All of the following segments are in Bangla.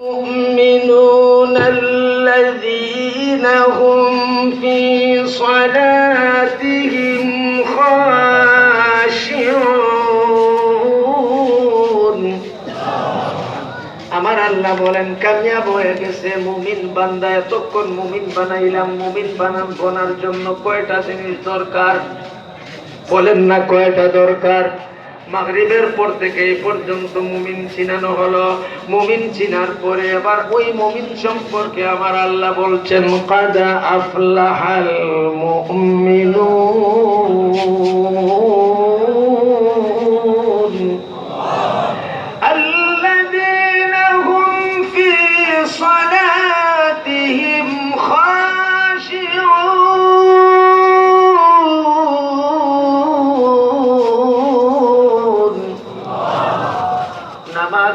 المؤمنون الذين هم في صلاتهم خاشعون আমার আল্লাহ বলেন কামিয়াব হয়ে গেছে মুমিন বান্দা। এতক্ষণ মুমিন বানাইলাম, মুমিন বানার জন্য কয়টা জিনিস দরকার বলেন না? কয়টা দরকার? মাগরিবের পর থেকে এই পর্যন্ত মুমিন চিনানো হলো। মুমিন চিনার পরে এবার ওই মুমিন সম্পর্কে আমার আল্লাহ বলছেন কাদ আফলাহাল মুমিনুন আল্লাযীনা হুম ফি সালাতিহিম খাশিউন।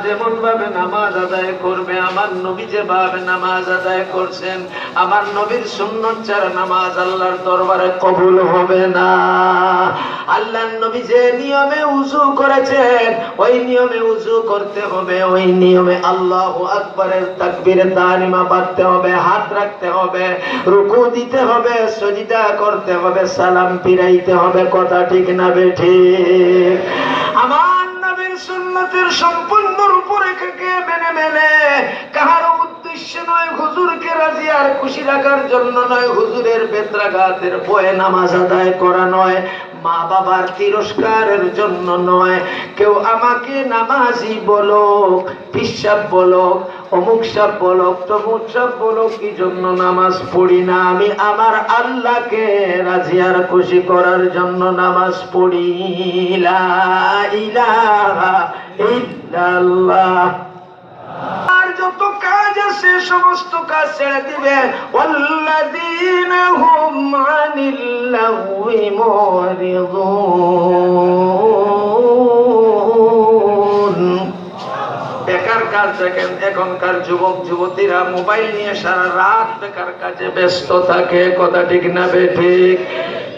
যেমন ভাবে নামাজ আদায় করবে, আমার নবী যেভাবে নামাজ আদায় করছেন, আমার নবীর সুন্নাত ছাড়া নামাজ আল্লাহর দরবারে কবুল হবে না। আল্লাহর নবী যে নিয়মে উযু করেছেন ওই নিয়মে উযু করতে হবে, ওই নিয়মে আল্লাহু আকবারের তাকবীরে তাহরিমা পড়তে হবে, হাত রাখতে হবে, রুকু দিতে হবে, সিজদা করতে হবে, সালাম ফিরাইতে হবে। কথা ঠিক না বেঠিক? আমার নবীর সুন্নাতের সম্পূর্ণ রূপরেখাকে মেনে কাহার উদ্দেশ্য নয়, হুজুরকে রাজি আর খুশি রাখার জন্য নয়, হুজুরের বেত্রাঘাতের ভয়ে নামাজ আদায় করা নয়, মা বাবার তিরস্কারের জন্য নয়, কেউ আমাকে নামাজি বলুক, পিসাব বলুক, অমুক সাহেব বলুক, তমুক সাহেব বলুক, কি জন্য নামাজ পড়ি না? আমি আমার আল্লাহকে রাজি আর খুশি করার জন্য নামাজ পড়ি। লা ইলাহা ইল্লাল্লাহ। আর যত কাজ আছে সমস্ত কাজ ছেড়ে দিবে। ওয়াল্লাযীনা হুম আনিল লাগওয়ি মুরিদুন। বেকার কাজ দেখেন, এখনকার যুবক যুবতীরা মোবাইল নিয়ে সারা রাত বেকার কাজে ব্যস্ত থাকে। কথা ঠিক না বেঠিক?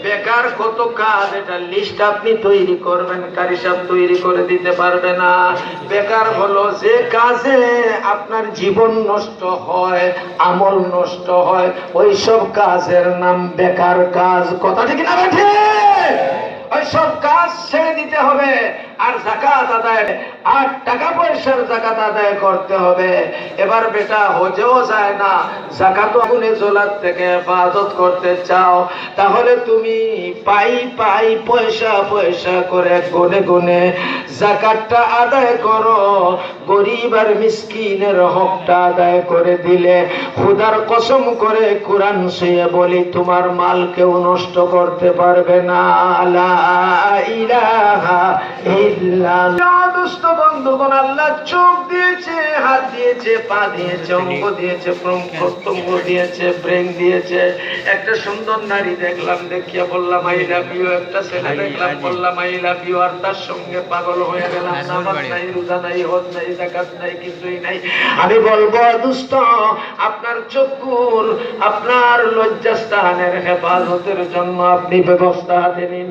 বেকার কত কাজ, এটা লিস্ট আপনি তৈরি করবেন, কারি সাহেব তৈরি করে দিতে পারবে না। বেকার হলো যে কাজে আপনার জীবন নষ্ট হয়, আমল নষ্ট হয়, ওই সব কাজের নাম বেকার কাজ। কথা ঠিক না বেঠিক? ওই সব কাজ ছেড়ে দিতে হবে। আর যাকাত আদায়, আর টাকা পয়সার যাকাত আদায় করতে হবে। এবার বেটা হজেও যায় না, যাকাত আগুনে জ্বলার থেকে হেফাজত করতে চাও, তাহলে তুমি পাই পয়সা করে গুনে গুনে যাকাতটা আদায় করো। গরিব আর মিসকিনের হকটা আদায় করে দিলে খোদার কসম করে কোরআন ছুঁয়ে বলি তোমার মাল কেউ নষ্ট করতে পারবে না। লা ইলাহা ইল্লাল্লাহ। দুষ্ট বন্ধুগণ, আল্লাহ চোখ দিয়েছে, হাত দিয়েছে, পা দিয়েছে, অঙ্গ দিয়েছে, প্রত্যঙ্গ দিয়েছে, ব্রেন দিয়েছে। একটা সুন্দর নারী দেখলাম, দেখিয়া বললাম আই লাভ ইউ। একটা ছেলে দেখলাম, বললাম আই লাভ ইউ, আর তার সঙ্গে পাগল হয়ে গেলাম। নামাজ নাই, রোজা নাই, হজ নাই, যাকাত নাই, কিছুই নাই। আমি বলবো দুষ্ট, আপনার চক্ষুর, আপনার লজ্জাস্থানের হেফাজতের জন্য আপনি ব্যবস্থা হাতে নিন।